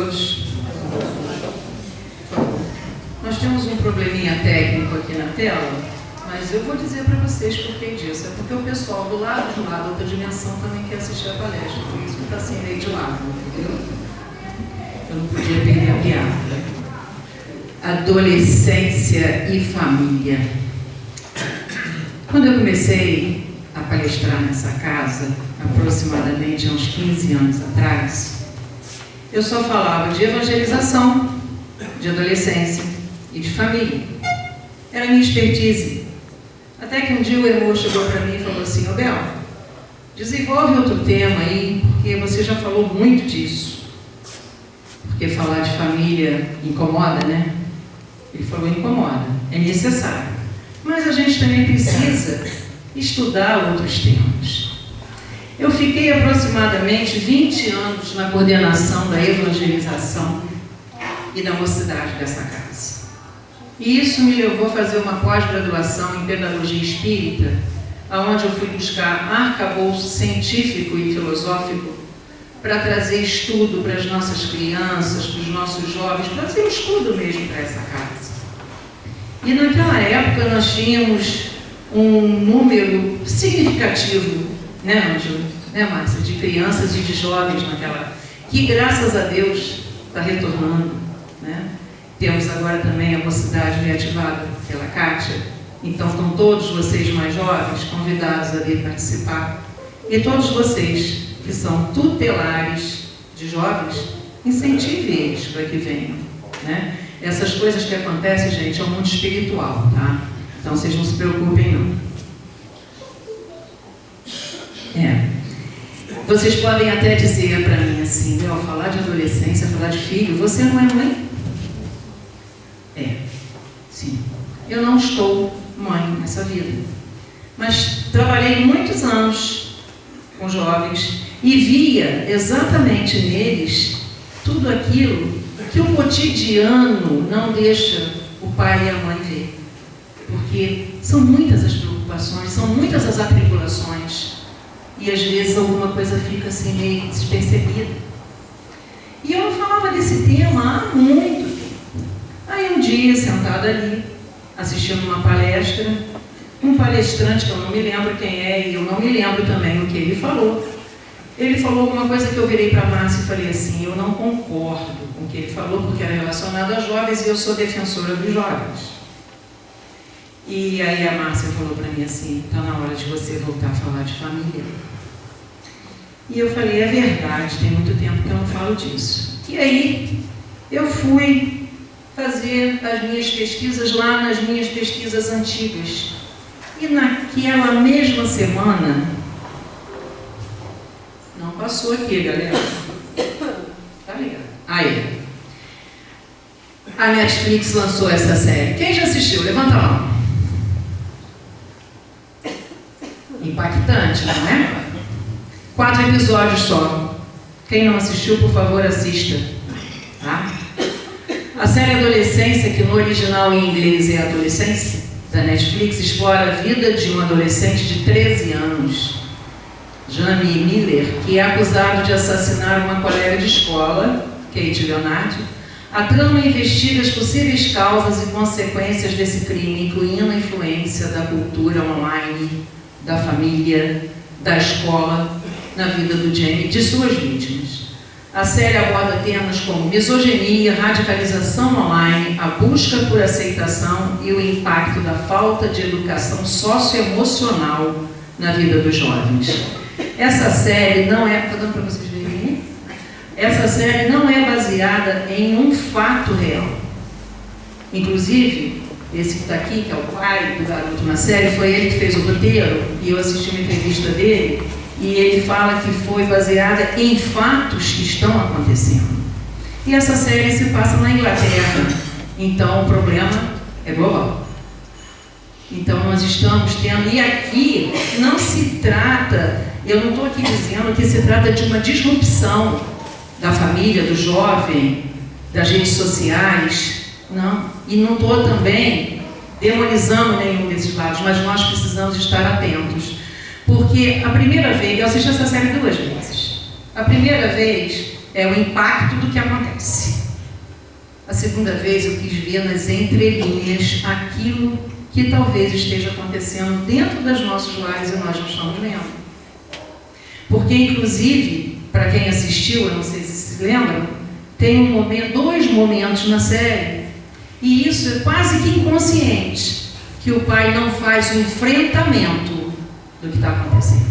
todos? Nós temos um probleminha técnico aqui na tela, mas eu vou dizer para vocês por que disso. É porque o pessoal do lado de lá, da outra dimensão, também quer assistir a palestra, por isso que está assim meio de lado, entendeu? Eu não podia perder a piada. Adolescência e família. Quando eu comecei a palestrar nessa casa, aproximadamente há uns 15 anos atrás, eu só falava de evangelização, de adolescência e de família. Era a minha expertise. Até que um dia o Emor chegou para mim e falou assim: ô Bel, desenvolve outro tema aí, porque você já falou muito disso. Porque falar de família incomoda, né? Ele falou: incomoda, é necessário. Mas a gente também precisa estudar outros temas. Eu fiquei aproximadamente 20 anos na coordenação da evangelização e da mocidade dessa casa. E isso me levou a fazer uma pós-graduação em pedagogia espírita, onde eu fui buscar arcabouço científico e filosófico para trazer estudo para as nossas crianças, para os nossos jovens, trazer um estudo mesmo para essa casa. E naquela época nós tínhamos um número significativo, né, Ângelo? Né, Márcia? De crianças e de jovens naquela, que graças a Deus está retornando, né? Temos agora também a mocidade reativada pela Kátia, então estão todos vocês mais jovens convidados a vir participar. E todos vocês que são tutelares de jovens, incentive eles para que venham, né? Essas coisas que acontecem, gente, é um mundo espiritual, tá? Então vocês não se preocupem, não. Vocês podem até dizer para mim assim: Bel, falar de adolescência, falar de filho, você não é mãe? Sim. Eu não estou mãe nessa vida, mas trabalhei muitos anos com jovens e via exatamente neles tudo aquilo que o cotidiano não deixa o pai e a mãe ver. Porque são muitas as preocupações, são muitas as atribulações, e às vezes alguma coisa fica assim meio despercebida. E eu não falava desse tema há muito tempo. Aí um dia, sentada ali, assistindo uma palestra, um palestrante, que eu não me lembro quem é, e eu não me lembro também o que ele falou. Ele falou alguma coisa que eu virei para a Márcia e falei assim: eu não concordo com o que ele falou, porque era relacionado a jovens e eu sou defensora dos jovens. E aí a Márcia falou para mim assim: está na hora de você voltar a falar de família. E eu falei: é verdade, tem muito tempo que eu não falo disso. E aí eu fui fazer as minhas pesquisas lá nas minhas pesquisas antigas. E naquela mesma semana, não passou aqui, galera. Tá ligado? Aí, a Netflix lançou essa série. Quem já assistiu? Levanta a mão. Impactante, não é? 4 episódios só. Quem não assistiu, por favor, assista. Tá? A série Adolescência, que no original em inglês é Adolescência, da Netflix, explora a vida de um adolescente de 13 anos, Jamie Miller, que é acusado de assassinar uma colega de escola, Kate Leonardi. A trama investiga as possíveis causas e consequências desse crime, incluindo a influência da cultura online, da família, da escola, na vida do Jamie e de suas vítimas. A série aborda temas como misoginia, radicalização online, a busca por aceitação e o impacto da falta de educação socioemocional na vida dos jovens. Essa série não é... Estou dando para vocês verem? Essa série não é baseada em um fato real. Inclusive, esse que está aqui, que é o pai do garoto na série, foi ele que fez o roteiro, e eu assisti uma entrevista dele, e ele fala que foi baseada em fatos que estão acontecendo. E essa série se passa na Inglaterra, então o problema é global. Então nós estamos tendo, e aqui não se trata, eu não estou aqui dizendo que se trata de uma disrupção da família, do jovem, das redes sociais, não. E não estou também demonizando nenhum desses lados, mas nós precisamos estar atentos. Porque a primeira vez, eu assisti essa série 2 vezes. A primeira vez, é o impacto do que acontece. A segunda vez eu quis ver nas entrelinhas aquilo que talvez esteja acontecendo dentro dos nossos lares e nós não estamos vendo. Porque, inclusive, para quem assistiu, eu não sei se lembram, tem dois momentos na série, e isso é quase que inconsciente, que o pai não faz um enfrentamento do que está acontecendo.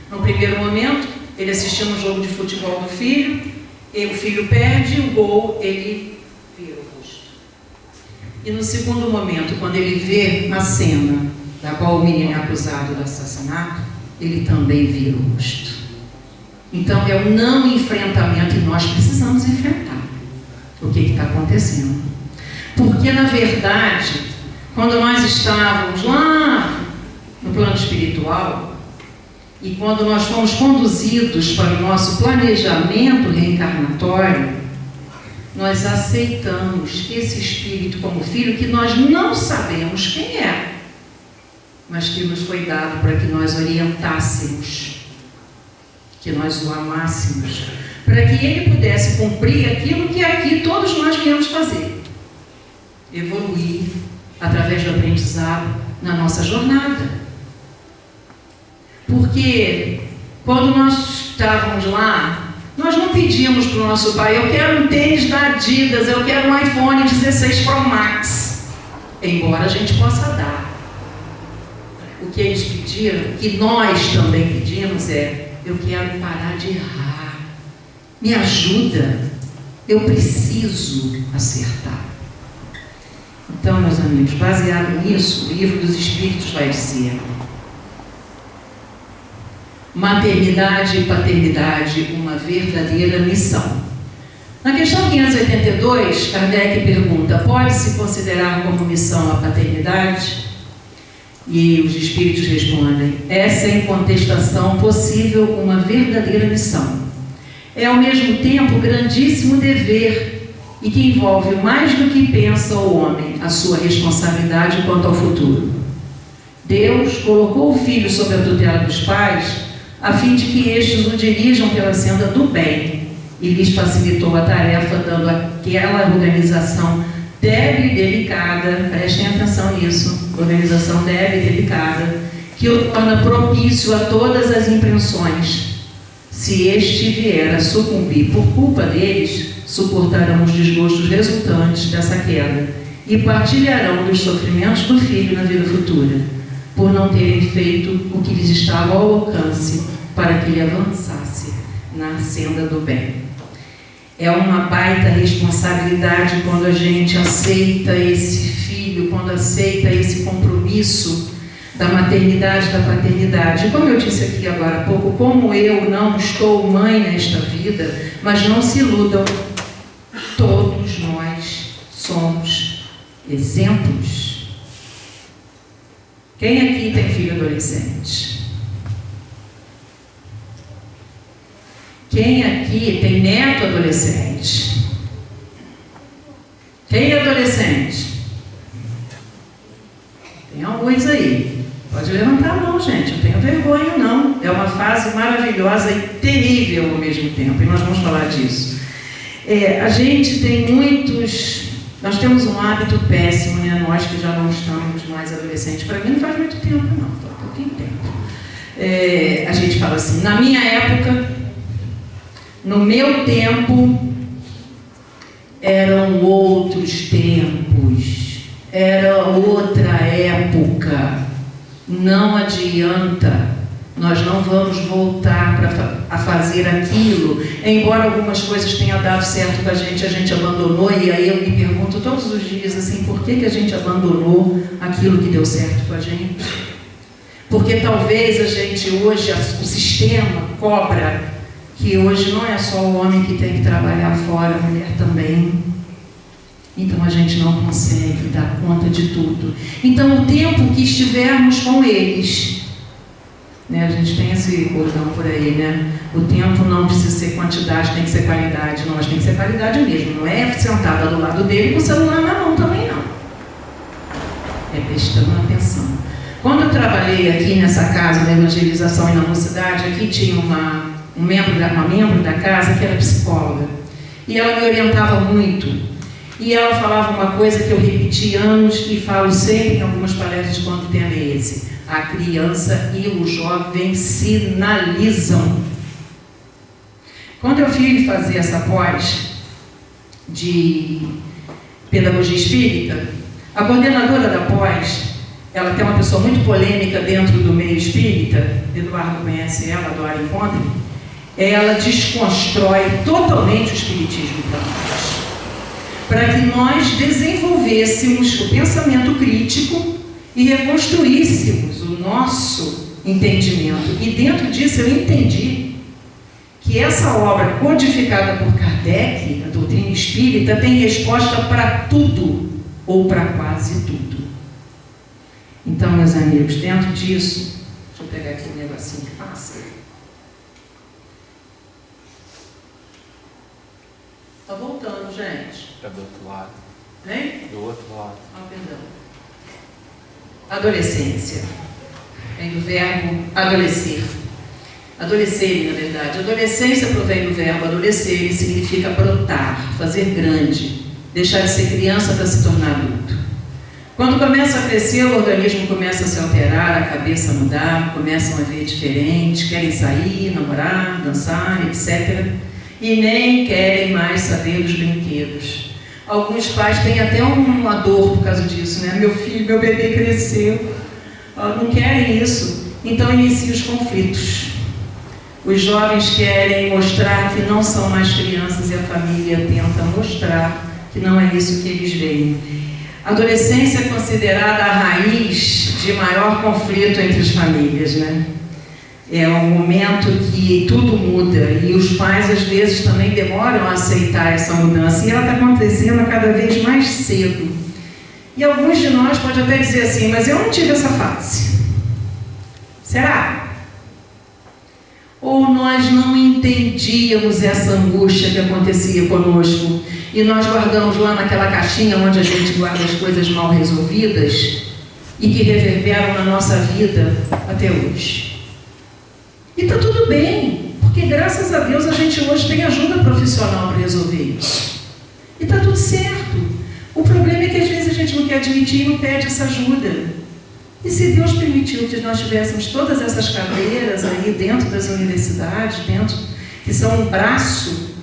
No primeiro momento, ele assistiu um jogo de futebol do filho, e o filho perde o gol, ele vira o rosto. E no segundo momento, quando ele vê a cena da qual o menino é acusado do assassinato, ele também vira o rosto. Então é o não enfrentamento, e nós precisamos enfrentar o que está acontecendo. Porque, na verdade, quando nós estávamos lá no plano espiritual, e quando nós fomos conduzidos para o nosso planejamento reencarnatório, nós aceitamos esse espírito como filho que nós não sabemos quem é, mas que nos foi dado para que nós orientássemos, que nós o amássemos, para que ele pudesse cumprir aquilo que aqui todos nós viemos fazer: evoluir através do aprendizado na nossa jornada. Porque quando nós estávamos lá, nós não pedíamos para o nosso pai: eu quero um tênis da Adidas, eu quero um iPhone 16 Pro Max, embora a gente possa dar. O que eles pediram, que nós também pedimos, é: eu quero parar de errar, me ajuda, eu preciso acertar. Então, meus amigos, baseado nisso, o Livro dos Espíritos vai dizer: maternidade e paternidade, uma verdadeira missão. Na questão 582, Kardec pergunta: pode-se considerar como missão a paternidade? E os Espíritos respondem: essa é em contestação possível uma verdadeira missão. É ao mesmo tempo grandíssimo dever, e que envolve mais do que pensa o homem, a sua responsabilidade quanto ao futuro. Deus colocou o filho sob a tutela dos pais, a fim de que estes o dirijam pela senda do bem, e lhes facilitou a tarefa, dando aquela organização débil e delicada, prestem atenção nisso, organização débil e delicada, que o torna propício a todas as impressões. Se este vier a sucumbir por culpa deles, suportarão os desgostos resultantes dessa queda e partilharão dos sofrimentos do filho na vida futura, por não terem feito o que lhes estava ao alcance para que ele avançasse na senda do bem. É uma baita responsabilidade quando a gente aceita esse filho, quando aceita esse compromisso da maternidade, da paternidade. Como eu disse aqui agora há pouco, como eu não estou mãe nesta vida, mas não se iludam, todos nós somos exemplos. Quem aqui tem filho adolescente? Quem aqui tem neto adolescente? Quem é adolescente? Tem alguns aí. Pode levantar a mão, gente. Não tenho vergonha, não. É uma fase maravilhosa e terrível ao mesmo tempo. E nós vamos falar disso. A gente tem muitos... Nós temos um hábito péssimo, né? Nós que já não estamos mais adolescentes. Para mim não faz muito tempo, não. Faz pouquinho tempo. A gente fala assim: na minha época... No meu tempo, eram outros tempos, era outra época. Não adianta, nós não vamos voltar a fazer aquilo. Embora algumas coisas tenham dado certo para a gente abandonou, e aí eu me pergunto todos os dias assim: por que a gente abandonou aquilo que deu certo para a gente? Porque talvez a gente hoje, o sistema cobra que hoje não é só o homem que tem que trabalhar fora, a mulher também. Então a gente não consegue dar conta de tudo. Então o tempo que estivermos com eles, né, a gente tem esse cordão por aí, né? O tempo não precisa ser quantidade, tem que ser qualidade. Não, mas tem que ser qualidade mesmo. Não é sentada do lado dele com o celular na mão também, não. É prestando atenção. Quando eu trabalhei aqui nessa casa da evangelização e na mocidade, aqui tinha uma membro da casa que era psicóloga. E ela me orientava muito. E ela falava uma coisa que eu repeti anos e falo sempre em algumas palestras quando o tema é esse. A criança e o jovem sinalizam. Quando eu fui fazer essa pós de pedagogia espírita, a coordenadora da pós, ela tem uma pessoa muito polêmica dentro do meio espírita, Eduardo conhece ela, adora encontro, ela desconstrói totalmente o espiritismo para que nós desenvolvêssemos o pensamento crítico e reconstruíssemos o nosso entendimento. E dentro disso eu entendi que essa obra codificada por Kardec, a doutrina espírita, tem resposta para tudo, ou para quase tudo. Então, meus amigos, dentro disso, deixa eu pegar aqui um negocinho que passa. Está voltando, gente. Está do outro lado. Hein? Do outro lado. Ah, perdão. Adolescência. Vem do verbo adolecer. Adolecer, na verdade. Adolescência provém do verbo adolecer e significa brotar, fazer grande, deixar de ser criança para se tornar adulto. Quando começa a crescer, o organismo começa a se alterar, a cabeça a mudar, começam a ver diferente, querem sair, namorar, dançar, etc. E nem querem mais saber dos brinquedos. Alguns pais têm até uma dor por causa disso, né? Meu filho, meu bebê cresceu, não querem isso, então iniciam os conflitos. Os jovens querem mostrar que não são mais crianças e a família tenta mostrar que não é isso que eles veem. A adolescência é considerada a raiz de maior conflito entre as famílias, né? É um momento que tudo muda e os pais às vezes também demoram a aceitar essa mudança e ela está acontecendo cada vez mais cedo. E alguns de nós podem até dizer assim, mas eu não tive essa fase. Será? Ou nós não entendíamos essa angústia que acontecia conosco e nós guardamos lá naquela caixinha onde a gente guarda as coisas mal resolvidas e que reverberam na nossa vida até hoje. E está tudo bem, porque graças a Deus a gente hoje tem ajuda profissional para resolver isso. E está tudo certo. O problema é que às vezes a gente não quer admitir e não pede essa ajuda. E se Deus permitiu que nós tivéssemos todas essas cadeiras aí dentro das universidades, que são um braço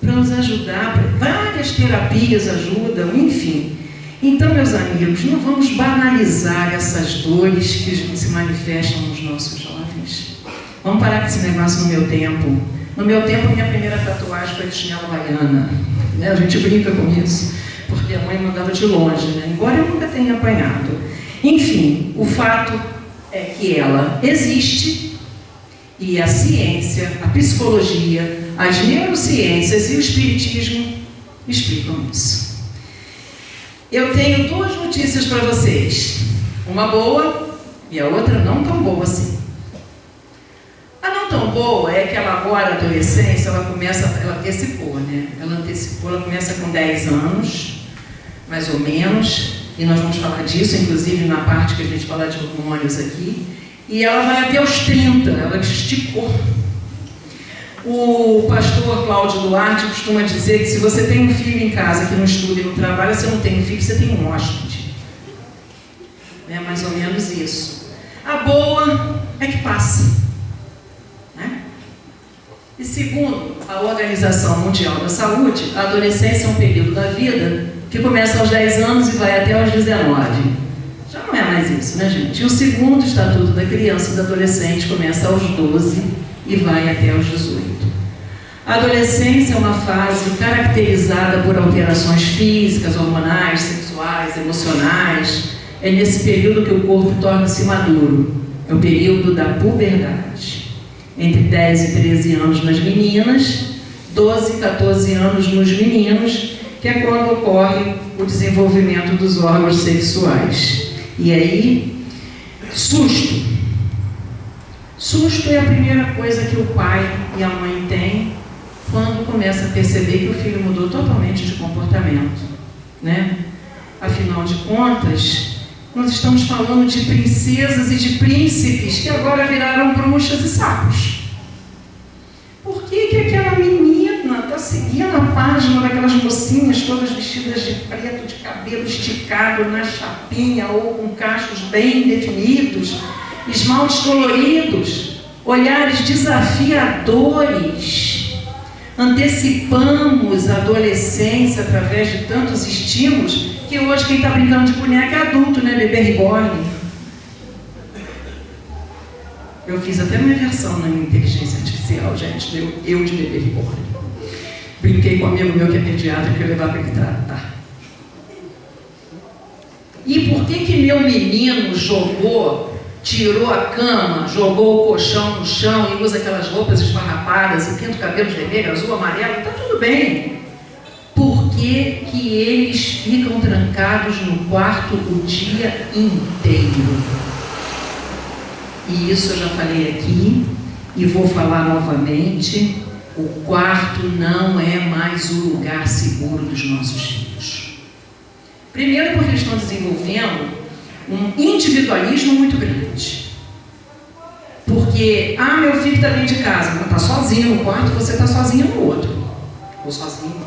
para nos ajudar, várias terapias ajudam, enfim. Então, meus amigos, não vamos banalizar essas dores que se manifestam nos nossos jovens. Vamos parar com esse negócio no meu tempo. No meu tempo, minha primeira tatuagem foi de chinela havaiana. Né? A gente brinca com isso, porque a mãe mandava de longe, né? Embora eu nunca tenha apanhado. Enfim, o fato é que ela existe e a ciência, a psicologia, as neurociências e o espiritismo explicam isso. Eu tenho duas notícias para vocês. Uma boa e a outra não tão boa assim. A não tão boa é que ela agora, adolescência, ela antecipou, né? Ela começa com 10 anos, mais ou menos, e nós vamos falar disso, inclusive na parte que a gente fala de hormônios aqui, e ela vai até os 30, ela esticou. O pastor Cláudio Duarte costuma dizer que se você tem um filho em casa que não estuda e não trabalha, você não tem um filho, você tem um hóspede. É mais ou menos isso. A boa é que passa. Né? E segundo a Organização Mundial da Saúde, a adolescência é um período da vida que começa aos 10 anos e vai até aos 19. Já não é mais isso, né, gente? E o segundo Estatuto da Criança e do Adolescente começa aos 12 e vai até aos 18. A adolescência é uma fase caracterizada por alterações físicas, hormonais, sexuais, emocionais. É nesse período que o corpo torna-se maduro. É o período da puberdade. Entre 10 e 13 anos nas meninas, 12 e 14 anos nos meninos, que é quando ocorre o desenvolvimento dos órgãos sexuais. E aí, susto. Susto é a primeira coisa que o pai e a mãe têm quando começa a perceber que o filho mudou totalmente de comportamento, né? Afinal de contas, nós estamos falando de princesas e de príncipes que agora viraram bruxas e sapos. ia na página daquelas mocinhas todas vestidas de preto, de cabelo esticado na chapinha ou com cachos bem definidos, esmaltes coloridos, olhares desafiadores. Antecipamos a adolescência através de tantos estímulos que hoje quem está brincando de boneca é adulto, né? Bebê reborn. Eu fiz até uma versão na minha inteligência artificial, gente, eu de bebê reborn. Brinquei com um amigo meu que é pediatra que eu levar para ele tratar. E por que meu menino tirou a cama, jogou o colchão no chão e usa aquelas roupas esfarrapadas e pinta o cabelo de vermelho, azul, amarelo? Está tudo bem. Por que eles ficam trancados no quarto o dia inteiro? E isso eu já falei aqui e vou falar novamente. O quarto não é mais o lugar seguro dos nossos filhos. Primeiro porque eles estão desenvolvendo um individualismo muito grande. Porque, meu filho está dentro de casa, mas está sozinho no quarto, você está sozinho no outro. Ou sozinho.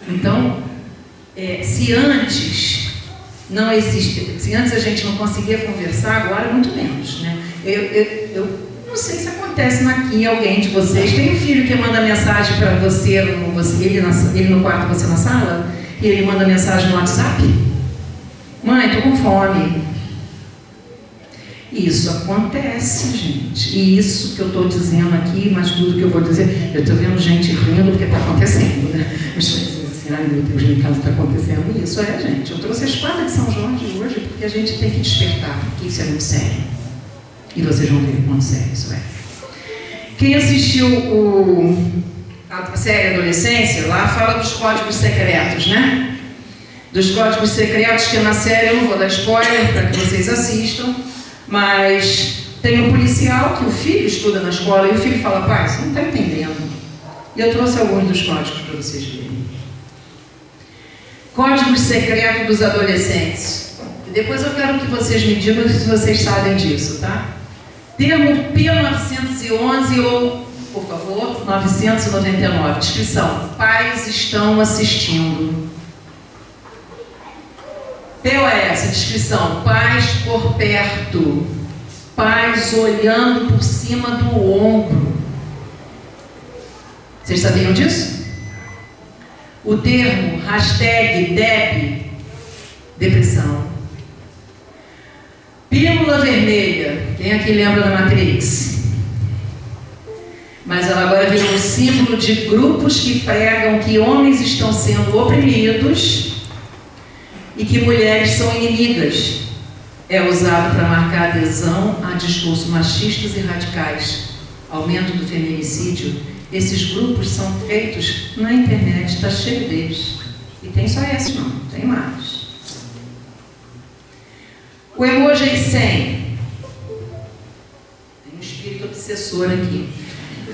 Então, se antes a gente não conseguia conversar, agora muito menos, né? Eu não sei se acontece aqui alguém de vocês tem um filho que manda mensagem para você, ele no quarto, você na sala, e ele manda mensagem no WhatsApp: mãe, estou com fome. Isso acontece, gente. E isso que eu estou dizendo aqui, mas tudo que eu vou dizer, eu estou vendo gente rindo porque está acontecendo, né? Ai meu Deus, em casa está acontecendo isso. Gente, eu trouxe a espada de São Jorge hoje porque a gente tem que despertar, porque isso é muito sério. E vocês vão ver quanto sério isso é. Quem assistiu a série Adolescência, lá fala dos códigos secretos, né? Dos códigos secretos, que na série eu não vou dar spoiler para que vocês assistam, mas tem um policial que o filho estuda na escola e o filho fala: pai, você não está entendendo. E eu trouxe alguns dos códigos para vocês verem. Códigos secretos dos adolescentes. E depois eu quero que vocês me digam se vocês sabem disso, tá? Termo P911 ou, por favor, 999. Descrição: pais estão assistindo. POS, descrição: pais por perto. Pais olhando por cima do ombro. Vocês sabiam disso? O termo #DEB, depressão. Pílula vermelha. Quem aqui lembra da Matrix? Mas ela agora virou um símbolo de grupos que pregam que homens estão sendo oprimidos e que mulheres são inimigas. É usado para marcar adesão a discursos machistas e radicais. Aumento do feminicídio. Esses grupos são feitos na internet, está cheio deles. E tem só esses não, tem mais. O emoji 100. Tem um espírito obsessor aqui.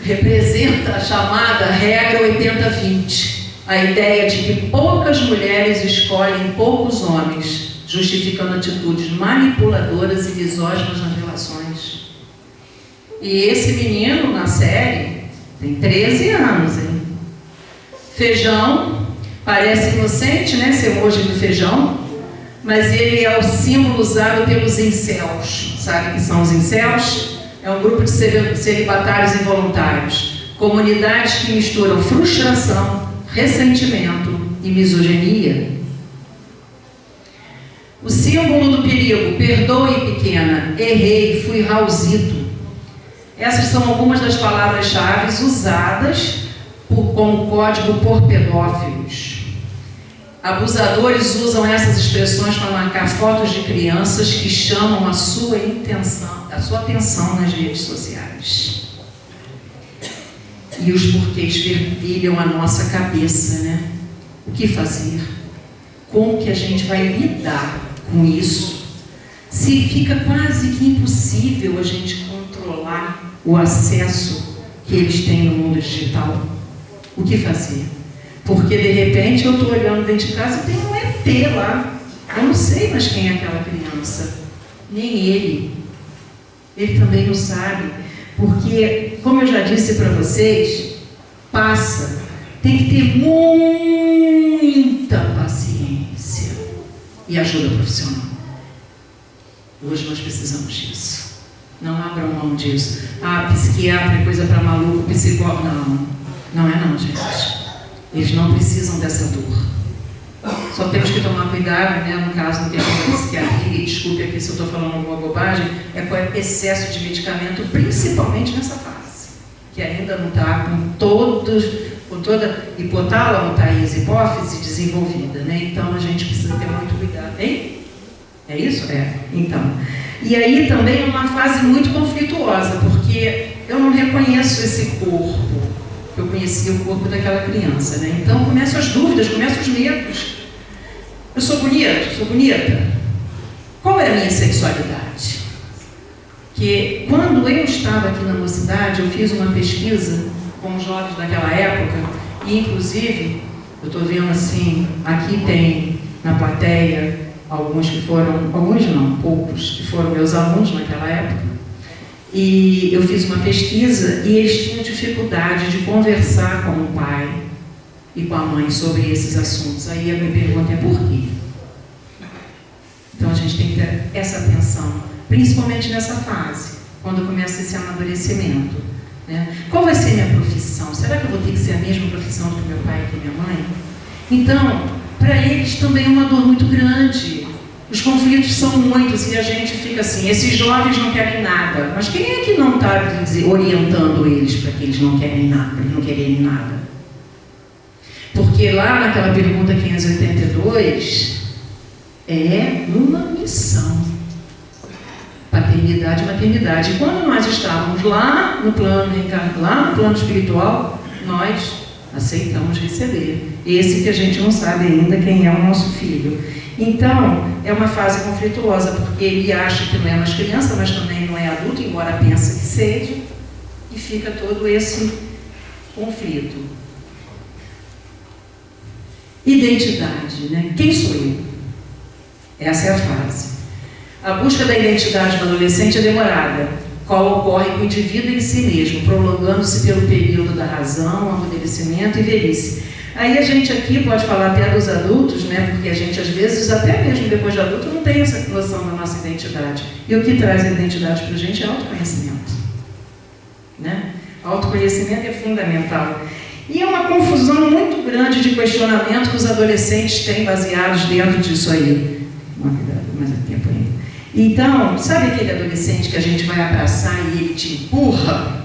Representa a chamada regra 80-20. A ideia de que poucas mulheres escolhem poucos homens, justificando atitudes manipuladoras e misóginas nas relações. E esse menino, na série, tem 13 anos, hein? Feijão, parece inocente, né? Esse emoji do feijão, mas ele é o símbolo usado pelos incels. Sabe o que são os incels? É um grupo de celibatários involuntários. Comunidades que misturam frustração, ressentimento e misoginia. O símbolo do perigo: perdoe, pequena, errei, fui rauzito. Essas são algumas das palavras-chave usadas com o código por pedófilos. Abusadores usam essas expressões para marcar fotos de crianças que chamam a sua atenção nas redes sociais. E os porquês fervilham a nossa cabeça, né? O que fazer? Como que a gente vai lidar com isso? Se fica quase que impossível a gente controlar o acesso que eles têm no mundo digital. O que fazer? Porque de repente eu estou olhando dentro de casa e tem um ET lá. Eu não sei mais quem é aquela criança. Nem ele. Ele também não sabe. Porque, como eu já disse para vocês, passa tem que ter muita paciência e ajuda profissional. Hoje nós precisamos disso. Não abram mão disso. Psiquiatra é coisa para maluco, psicólogo. Não é não, gente. Eles não precisam dessa dor. Só temos que tomar cuidado, né, no caso do tempo da psiquiatria, e desculpe aqui se eu estou falando alguma bobagem, é com o excesso de medicamento, principalmente nessa fase, que ainda não está com toda hipotálamo, Thaís, hipófise desenvolvida, né? Então a gente precisa ter muito cuidado, hein? É isso? É. Então. E aí também é uma fase muito conflituosa, porque eu não reconheço esse corpo, eu conhecia o corpo daquela criança, né? Então começam as dúvidas, começam os medos. Eu sou bonito? Sou bonita? Qual é a minha sexualidade? Que quando eu estava aqui na mocidade, eu fiz uma pesquisa com os jovens daquela época, e inclusive, eu estou vendo assim, aqui tem na plateia alguns que foram, alguns não, poucos, que foram meus alunos naquela época, e eu fiz uma pesquisa e eles tinham dificuldade de conversar com o pai e com a mãe sobre esses assuntos. Aí a minha pergunta é por quê? Então a gente tem que ter essa atenção, principalmente nessa fase, quando começa esse amadurecimento, né? Qual vai ser minha profissão? Será que eu vou ter que ser a mesma profissão do meu pai e da minha mãe? Então, para eles também é uma dor muito grande. Os conflitos são muitos e a gente fica assim, esses jovens não querem nada. Mas quem é que não está orientando eles para que eles não querem nada, não querem nada? Porque lá naquela pergunta 582, é uma missão. Paternidade e maternidade. E quando nós estávamos lá no plano espiritual, nós aceitamos receber. Esse que a gente não sabe ainda quem é o nosso filho. Então, é uma fase conflituosa, porque ele acha que não é mais criança, mas também não é adulto, embora pense que seja, e fica todo esse conflito. Identidade, né? Quem sou eu? Essa é a fase. A busca da identidade no adolescente é demorada, qual ocorre com o indivíduo em si mesmo, prolongando-se pelo período da razão, amadurecimento e velhice. Aí a gente aqui pode falar até dos adultos, né? Porque a gente às vezes, até mesmo depois de adulto, não tem essa noção da nossa identidade. E o que traz a identidade para a gente é autoconhecimento, né? Autoconhecimento é fundamental. E é uma confusão muito grande de questionamento que os adolescentes têm baseados dentro disso aí. Mas é tempo ainda. Então, sabe aquele adolescente que a gente vai abraçar e ele te empurra?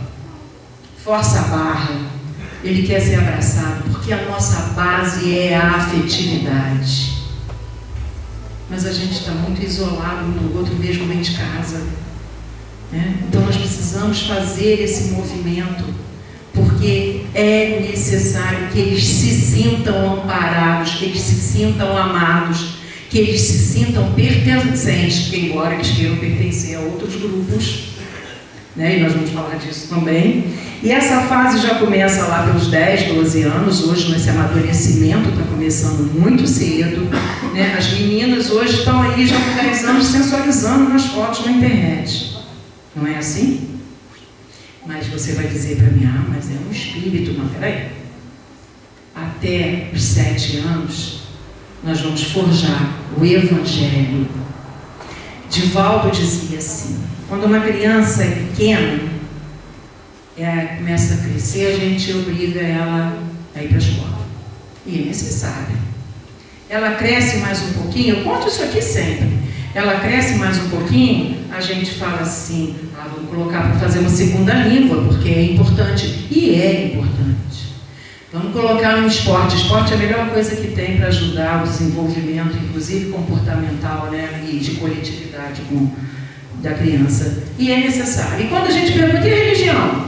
Força a barra. Ele quer ser abraçado, porque a nossa base é a afetividade. Mas a gente está muito isolado um do outro, mesmo dentro de casa, né? Então nós precisamos fazer esse movimento, porque é necessário que eles se sintam amparados, que eles se sintam amados, que eles se sintam pertencentes, embora eles queiram pertencer a outros grupos, né? E nós vamos falar disso também. E essa fase já começa lá pelos 10, 12 anos, hoje nesse amadurecimento está começando muito cedo, né? As meninas hoje estão aí já com 10 anos sensualizando nas fotos na internet. Não é assim? Mas você vai dizer para mim, mas é um espírito. Não, peraí. Até os 7 anos, nós vamos forjar o Evangelho. Divaldo dizia assim, quando uma criança é pequena, começa a crescer, a gente obriga ela a ir para a escola. E é necessário. Ela cresce mais um pouquinho, eu conto isso aqui sempre. Ela cresce mais um pouquinho, a gente fala assim, vamos colocar para fazer uma segunda língua, porque é importante. E é importante. Vamos colocar no esporte. Esporte é a melhor coisa que tem para ajudar o desenvolvimento, inclusive comportamental, né, e de coletividade da criança. E é necessário. E quando a gente pergunta, e a religião?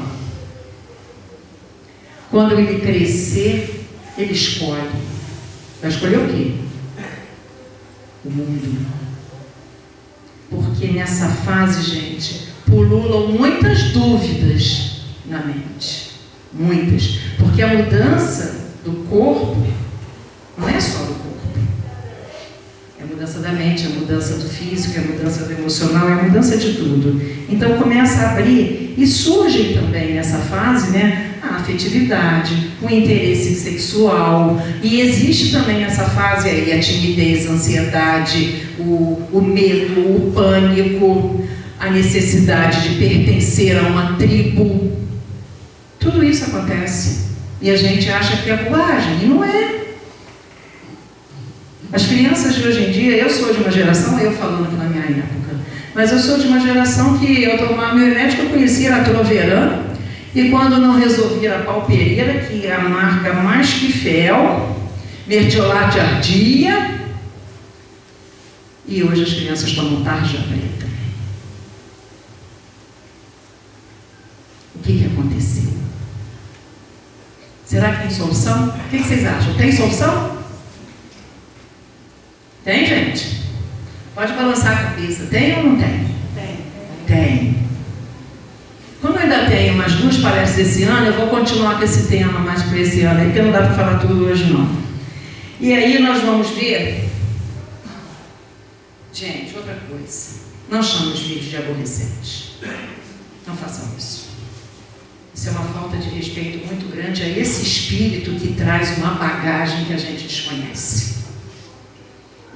Quando ele crescer, ele escolhe. Vai escolher o quê? O mundo. Porque nessa fase, gente, pululam muitas dúvidas na mente. Muitas. Porque a mudança do corpo não é só do corpo. É a mudança da mente, é a mudança do físico, é a mudança do emocional, é a mudança de tudo. Então começa a abrir, e surgem também nessa fase, né? a afetividade, o interesse sexual, e existe também essa fase aí, a timidez, a ansiedade, o medo, o pânico, a necessidade de pertencer a uma tribo. Tudo isso acontece. E a gente acha que é bobagem, e não é. As crianças de hoje em dia, eu sou de uma geração, eu falando aqui na minha época, mas eu sou de uma geração que eu tomava meu remédio, que eu conhecia a Troveran, e quando não resolvia a palpeira, que é a marca mais que fel, mertiolate ardia, e hoje as crianças tomam tarja preta. O que aconteceu? Será que tem solução? O que vocês acham? Tem solução? Tem, gente? Pode balançar a cabeça. Tem ou não tem? Tem. Como eu ainda tenho umas 2 palestras esse ano, eu vou continuar com esse tema mais para esse ano, porque não dá para falar tudo hoje não. E aí nós vamos ver... Gente, outra coisa. Não chame os filhos de aborrecentes. Não façam isso. Isso é uma falta de respeito muito grande a esse espírito que traz uma bagagem que a gente desconhece.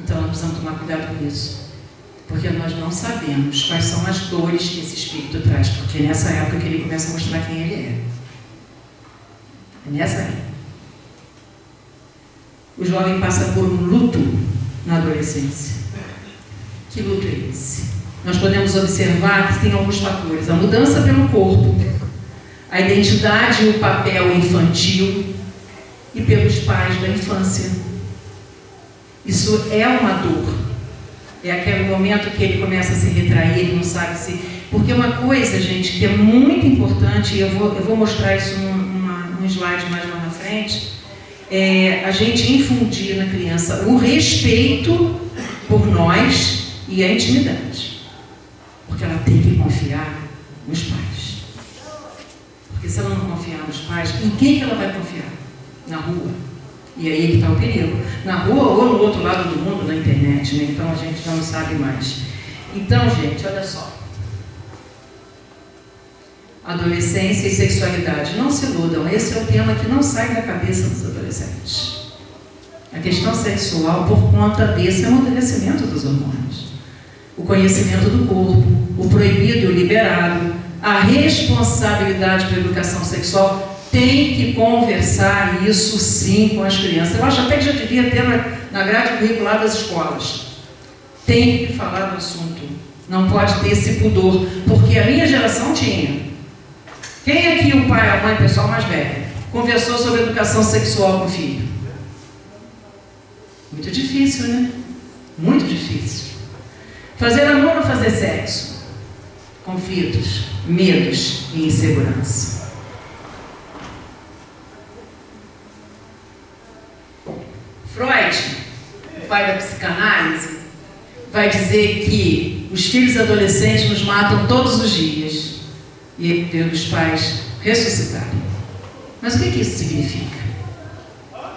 Então nós precisamos tomar cuidado com isso, porque nós não sabemos quais são as dores que esse espírito traz, porque é nessa época que ele começa a mostrar quem ele é. É nessa época. O jovem passa por um luto na adolescência. Que luto é esse? Nós podemos observar que tem alguns fatores: a mudança pelo corpo, a identidade e o papel infantil, e pelos pais da infância. Isso é uma dor. É aquele momento que ele começa a se retrair, ele não sabe se... Porque uma coisa, gente, que é muito importante, e eu vou mostrar isso num slide mais lá na frente, é a gente infundir na criança o respeito por nós e a intimidade. Porque ela tem que confiar nos pais. Porque se ela não confiar nos pais, em quem que ela vai confiar? Na rua. E aí que está o perigo. Na rua ou no outro lado do mundo, na internet, né? Então a gente não sabe mais. Então, gente, olha só. Adolescência e sexualidade. Não se iludam. Esse é o tema que não sai da cabeça dos adolescentes. A questão sexual por conta desse amadurecimento dos hormônios. O conhecimento do corpo, o proibido e o liberado, a responsabilidade pela educação sexual. Tem que conversar isso sim com as crianças. Eu acho até que já devia ter na grade curricular das escolas. Tem que falar do assunto. Não pode ter esse pudor, porque a minha geração tinha. Quem aqui, o pai, a mãe, o pessoal mais velho, conversou sobre educação sexual com o filho? Muito difícil, né? Muito difícil. Fazer amor ou fazer sexo? Conflitos, medos e insegurança. Freud, o pai da psicanálise, vai dizer que os filhos adolescentes nos matam todos os dias e ele deu os pais ressuscitarem. Mas o que isso significa?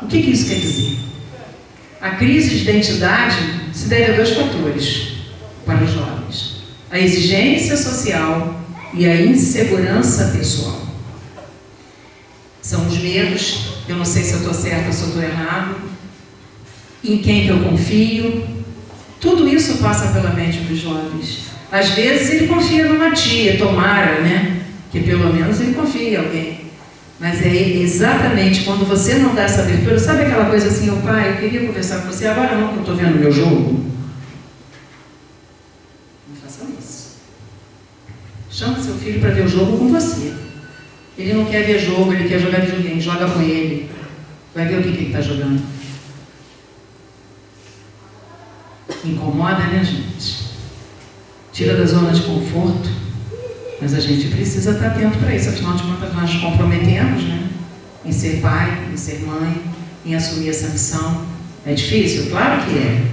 O que isso quer dizer? A crise de identidade se deve a 2 fatores para os jovens: a exigência social e a insegurança pessoal. São os medos, eu não sei se eu estou certa ou se eu estou errado, em quem que eu confio. Tudo isso passa pela mente dos jovens. Às vezes ele confia numa tia, tomara, né? Que pelo menos ele confia em alguém. Mas é exatamente quando você não dá essa abertura, sabe aquela coisa assim: ô pai, eu queria conversar com você, agora não, que eu estou vendo meu jogo. Não façam isso. Chama seu filho para ver o jogo com você. Ele não quer ver jogo, ele quer jogar videogame, joga com ele. Vai ver o que ele está jogando. Incomoda, né, gente? Tira da zona de conforto, mas a gente precisa estar atento para isso. Afinal de contas, nós nos comprometemos, né? Em ser pai, em ser mãe, em assumir essa missão. É difícil? Claro que é.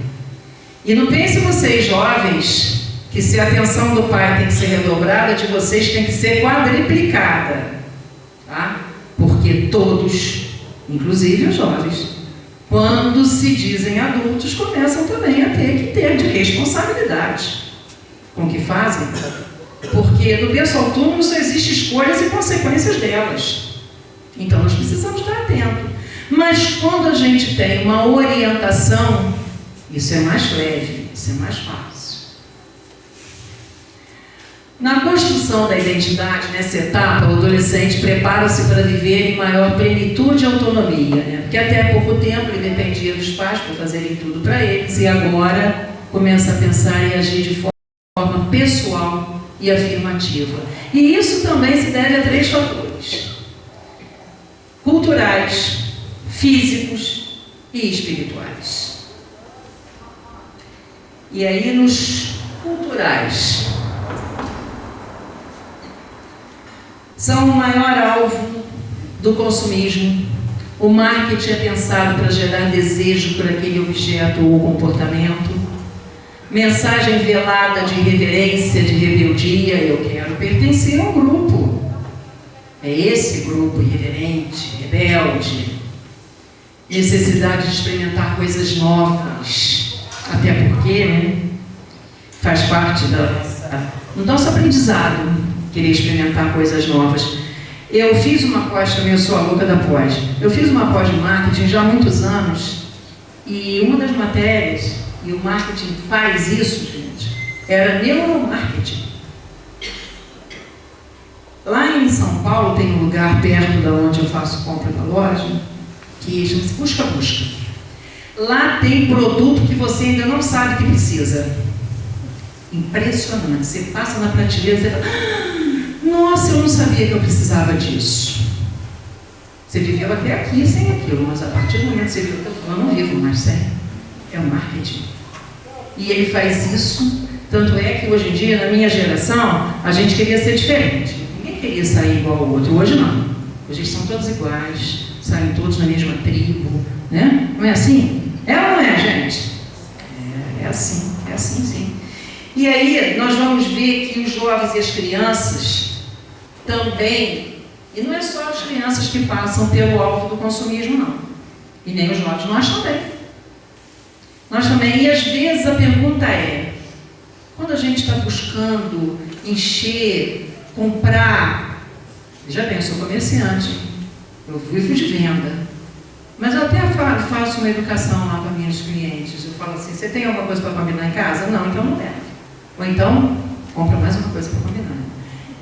E não pense vocês, jovens, que se a atenção do pai tem que ser redobrada, de vocês tem que ser quadriplicada, tá? Porque todos, inclusive os jovens, quando se dizem adultos, começam também a ter que ter de responsabilidade com o que fazem, porque do berço ao túmulo só existem escolhas e consequências delas. Então nós precisamos estar atentos. Mas quando a gente tem uma orientação, isso é mais leve, isso é mais fácil. Na construção da identidade, nessa etapa, o adolescente prepara-se para viver em maior plenitude e autonomia, né? Porque até há pouco tempo ele dependia dos pais para fazerem tudo para eles, e agora começa a pensar e agir de forma pessoal e afirmativa. E isso também se deve a 3 fatores: culturais, físicos e espirituais. E aí, nos culturais, são o maior alvo do consumismo. O marketing é pensado para gerar desejo por aquele objeto ou comportamento. Mensagem velada de reverência, de rebeldia: eu quero pertencer ao grupo. É esse grupo irreverente, rebelde. Necessidade de experimentar coisas novas, até porque, né, faz parte do nosso aprendizado, querer experimentar coisas novas. Eu fiz uma pós também, eu sou a louca da pós. Eu fiz uma pós de marketing já há muitos anos, e uma das matérias, e o marketing faz isso, gente, era neuromarketing. Lá em São Paulo tem um lugar perto da onde eu faço compra da loja, que chama-se Busca. Lá tem produto que você ainda não sabe que precisa. Impressionante. Você passa na prateleira e você fala: nossa, eu não sabia que eu precisava disso. Você viveu até aqui sem aquilo, mas a partir do momento que você viu que eu não vivo mais sem. É o marketing. E ele faz isso. Tanto é que hoje em dia, na minha geração, a gente queria ser diferente. Ninguém queria sair igual ao outro. Hoje não. Hoje eles são todos iguais, saem todos na mesma tribo, né? Não é assim? É ou não é, gente? É assim sim. E aí nós vamos ver que os jovens e as crianças também, e não é só as crianças que passam pelo alvo do consumismo, não. E nem os jovens, nós também. Nós também. E às vezes a pergunta é: quando a gente está buscando encher, comprar, já bem, eu sou comerciante, eu vivo de venda, mas eu até faço uma educação lá para meus clientes. Eu falo assim: você tem alguma coisa para combinar em casa? Não, então não leva. Ou então, compra mais uma coisa para combinar.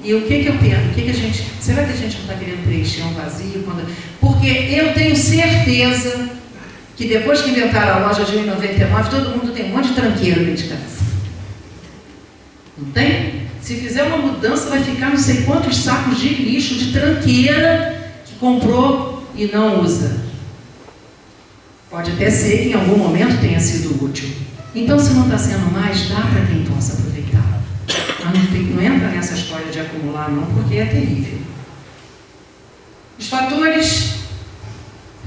E o que eu penso? Será que a gente não está querendo preencher um vazio? Porque eu tenho certeza que depois que inventaram a loja de 1,99, todo mundo tem um monte de tranqueiro dentro de casa. Não tem? Se fizer uma mudança, vai ficar não sei quantos sacos de lixo, de tranqueira, que comprou e não usa. Pode até ser que em algum momento tenha sido útil. Então, se não está sendo mais, dá para quem possa aproveitar. Mas não entra nessa história de acumular, não, porque é terrível. Os fatores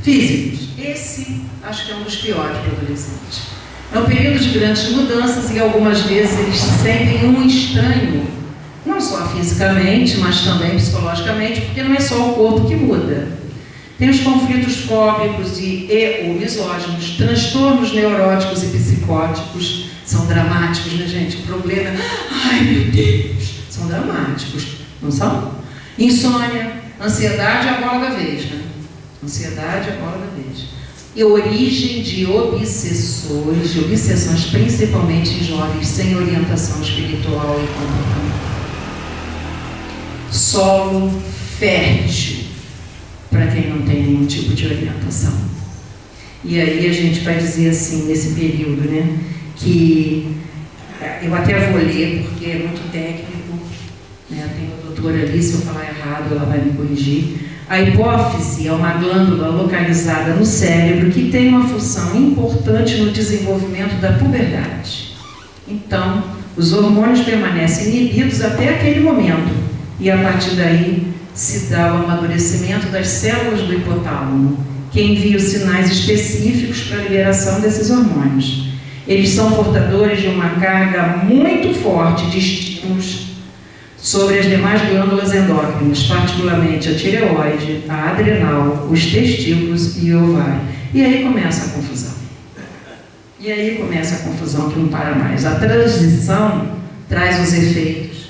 físicos. Esse, acho que é um dos piores para o adolescente. É um período de grandes mudanças e algumas vezes eles se sentem um estranho, não só fisicamente, mas também psicologicamente, porque não é só o corpo que muda. Tem os conflitos fóbicos ou misóginos, transtornos neuróticos e psicóticos, são dramáticos, né, gente? O problema, ai meu Deus, são dramáticos, não são? Insônia, ansiedade é a bola da vez, né? Ansiedade é a bola da vez. E origem de obsessores, de obsessões, principalmente em jovens sem orientação espiritual e comportamental. Solo fértil para quem não tem nenhum tipo de orientação. E aí a gente vai dizer assim, nesse período, né, que eu até vou ler, porque é muito técnico, né, tem a doutora ali, se eu falar errado, ela vai me corrigir. A hipófise é uma glândula localizada no cérebro que tem uma função importante no desenvolvimento da puberdade. Então, os hormônios permanecem inibidos até aquele momento, e a partir daí se dá o amadurecimento das células do hipotálamo, que enviam sinais específicos para a liberação desses hormônios. Eles são portadores de uma carga muito forte de estímulos sobre as demais glândulas endócrinas, particularmente a tireoide, a adrenal, os testículos e o ovário. E aí começa a confusão. Que não para mais. A transição traz os efeitos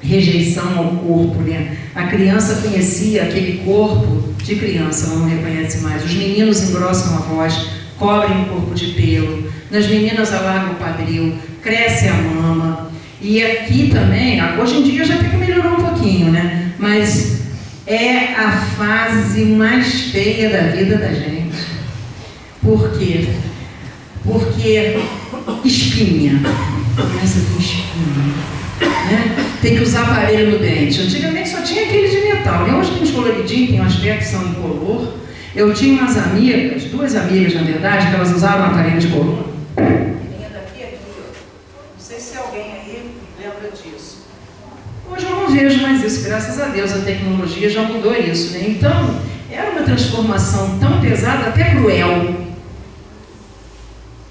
rejeição ao corpo, né? A criança conhecia aquele corpo de criança, não reconhece mais. Os meninos engrossam a voz, cobrem o corpo de pelo. Nas meninas alarga o quadril, cresce a mama. E aqui também, hoje em dia já até que melhorou um pouquinho, né? Mas é a fase mais feia da vida da gente. Por quê? Porque espinha. Começa com espinha. Né? Tem que usar aparelho no dente. Antigamente só tinha aquele de metal. Hoje tem uns coloridinhos, tem umas que são incolor. Eu tinha umas amigas, duas amigas na verdade, que elas usavam aparelho de color. Vinha daqui aqui, ó. Não sei se alguém aí lembra disso. Hoje eu não vejo mais isso, graças a Deus, a tecnologia já mudou isso, né? Então, era uma transformação tão pesada, até cruel.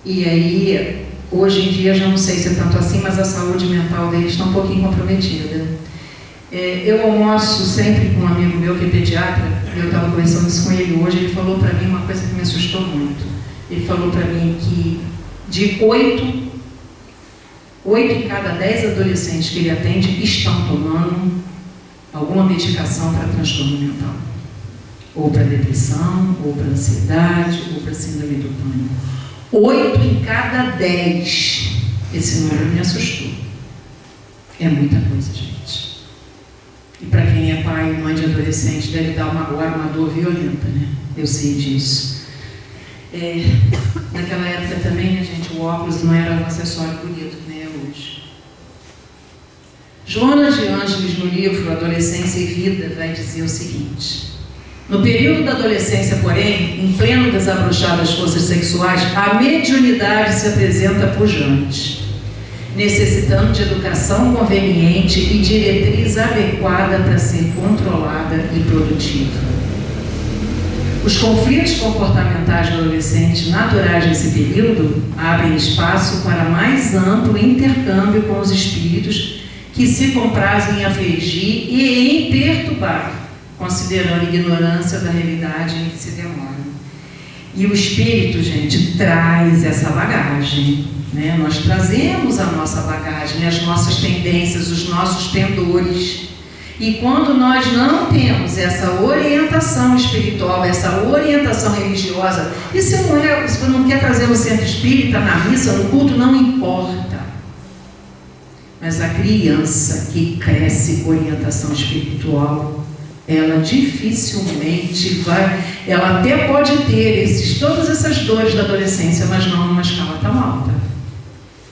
E aí, hoje em dia, já não sei se é tanto assim, mas a saúde mental deles está um pouquinho comprometida. Eu almoço sempre com um amigo meu que é pediatra, e eu estava conversando isso com ele hoje, ele falou para mim uma coisa que me assustou muito. Ele falou para mim que de 8 em cada 10 adolescentes que ele atende estão tomando alguma medicação para transtorno mental. Ou para depressão, ou para ansiedade, ou para síndrome do pânico. 8 em cada 10. Esse número me assustou. É muita coisa, gente. E para quem é pai e mãe de adolescente, deve dar agora uma dor violenta, né? Eu sei disso. Naquela época também, né, gente, o óculos não era um acessório bonito, que nem é hoje. Joana de Ângeles, no livro Adolescência e Vida, vai dizer o seguinte: no período da adolescência, porém, em pleno desabrochar das forças sexuais, a mediunidade se apresenta pujante, necessitando de educação conveniente e diretriz adequada para ser controlada e produtiva. Os conflitos comportamentais do adolescente naturais nesse período abrem espaço para mais amplo intercâmbio com os espíritos que se comprazem em afligir e em perturbar, considerando a ignorância da realidade em que se demoram. E o espírito, gente, traz essa bagagem, né? Nós trazemos a nossa bagagem, as nossas tendências, os nossos pendores. E quando nós não temos essa orientação espiritual, essa orientação religiosa, e se você não quer trazer no centro espírita, na missa, no culto, não importa. Mas a criança que cresce com orientação espiritual, ela dificilmente vai, ela até pode ter todas essas dores da adolescência, mas não numa escala tão alta.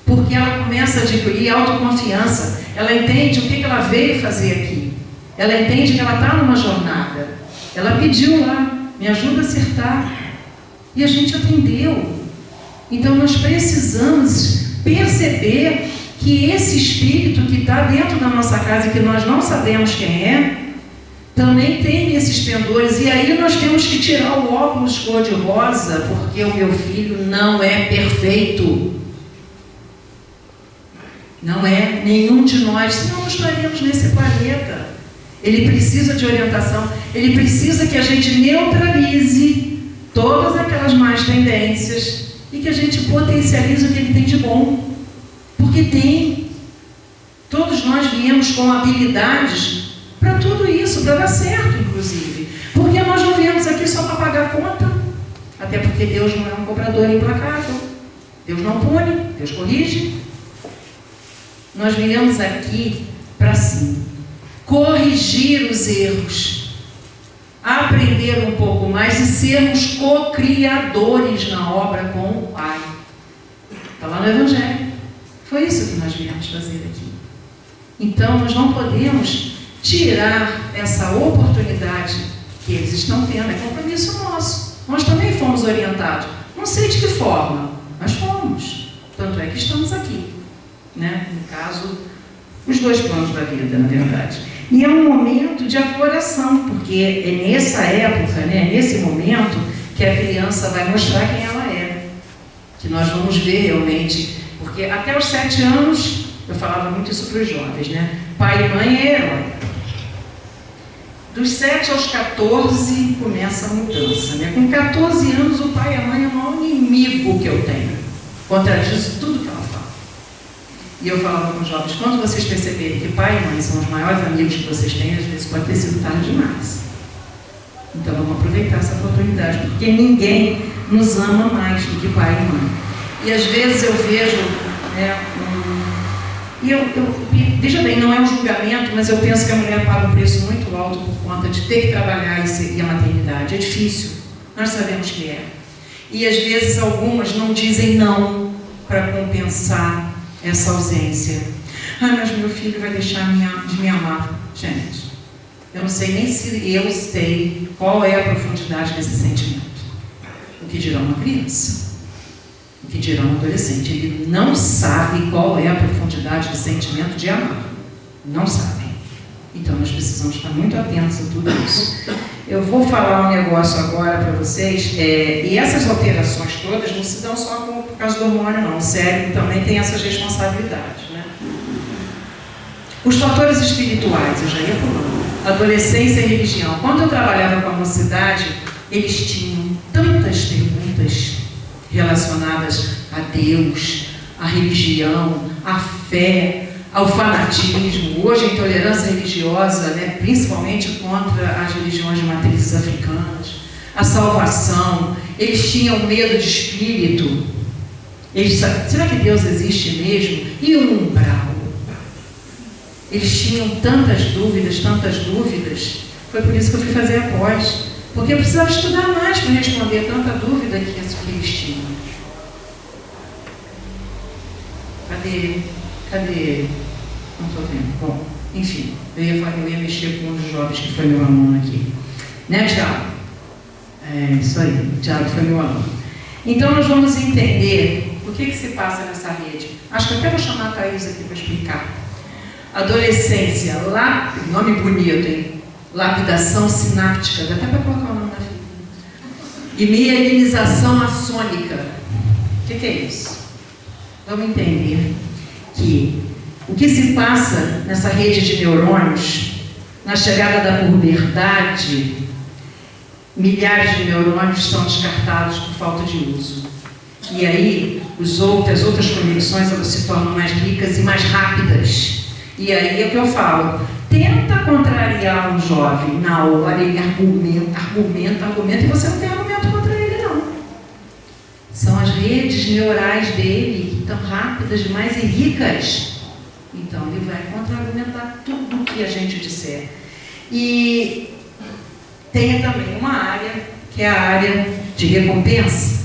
Porque ela começa a adquirir autoconfiança, ela entende o que ela veio fazer aqui. Ela entende que ela está numa jornada. Ela pediu lá, me ajuda a acertar. E a gente atendeu. Então nós precisamos perceber que esse espírito que está dentro da nossa casa e que nós não sabemos quem é, também tem esses pendores. E aí nós temos que tirar o óculos cor-de-rosa, porque o meu filho não é perfeito. Não é nenhum de nós, senão não estaríamos nesse planeta. Ele precisa de orientação, ele precisa que a gente neutralize todas aquelas más tendências e que a gente potencialize o que ele tem de bom. Porque tem. Todos nós viemos com habilidades para tudo isso, para dar certo, inclusive. Porque nós não viemos aqui só para pagar a conta. Até porque Deus não é um cobrador implacável. Deus não pune, Deus corrige. Nós viemos aqui para sim, corrigir os erros, aprender um pouco mais e sermos co-criadores na obra com o Pai. Está lá no Evangelho. Foi isso que nós viemos fazer aqui. Então, nós não podemos tirar essa oportunidade que eles estão tendo. É compromisso nosso. Nós também fomos orientados. Não sei de que forma, mas fomos. Tanto é que estamos aqui. Né? No caso, os dois planos da vida, na verdade. E é um momento de afloração, porque é nessa época, né, nesse momento, que a criança vai mostrar quem ela é. Que nós vamos ver realmente, porque até os 7 anos, eu falava muito isso para os jovens, né? Pai e mãe é herói. Dos 7 aos 14 começa a mudança, né? Com 14 anos, o pai e a mãe é o maior inimigo que eu tenho. Contradiz tudo que ela fala. E eu falava com os jovens, quando vocês perceberem que pai e mãe são os maiores amigos que vocês têm, às vezes pode ter sido tarde demais. Então vamos aproveitar essa oportunidade, porque ninguém nos ama mais do que pai e mãe. E às vezes eu vejo, veja bem, não é um julgamento, mas eu penso que a mulher paga um preço muito alto por conta de ter que trabalhar e a maternidade. É difícil, nós sabemos que é. E às vezes algumas não dizem não para compensar essa ausência. Mas meu filho vai deixar de me amar. Gente, eu não sei nem se eu sei qual é a profundidade desse sentimento. O que dirá uma criança? O que dirá um adolescente? Ele não sabe qual é a profundidade do sentimento de amar. Não sabe. Então nós precisamos estar muito atentos a tudo isso. Eu vou falar um negócio agora para vocês, e essas alterações todas não se dão só por causa do hormônio, não. O cérebro também tem essas responsabilidades, né? Os fatores espirituais, eu já ia falando. Adolescência e religião. Quando eu trabalhava com a mocidade, eles tinham tantas perguntas relacionadas a Deus, à religião, à fé, ao fanatismo, hoje a intolerância religiosa, né, principalmente contra as religiões de matrizes africanas, a salvação. Eles tinham medo de espírito. Será que Deus existe mesmo? E o umbral? Eles tinham tantas dúvidas. Foi por isso que eu fui fazer a pós, porque eu precisava estudar mais para responder tanta dúvida que eles tinham. Cadê? Não estou vendo. Bom, enfim, eu ia mexer com um dos jovens que foi meu aluno aqui. Né, Tiago? É isso aí, o Tiago foi meu aluno. Então, nós vamos entender o que se passa nessa rede. Acho que até vou chamar a Thaís aqui para explicar. Adolescência, nome bonito, hein? Lapidação sináptica, dá até para colocar o nome da filha. E mielinização axônica. O que é isso? Vamos entender que o que se passa nessa rede de neurônios, na chegada da puberdade, milhares de neurônios são descartados por falta de uso. E aí, as outras conexões, elas se tornam mais ricas e mais rápidas. E aí é o que eu falo. Tenta contrariar um jovem na aula, ele argumenta, e você não tem argumento contra ele, não. São as redes neurais dele que estão rápidas demais e ricas. Então, ele vai contra-argumentar tudo o que a gente disser. E tem também uma área, que é a área de recompensa,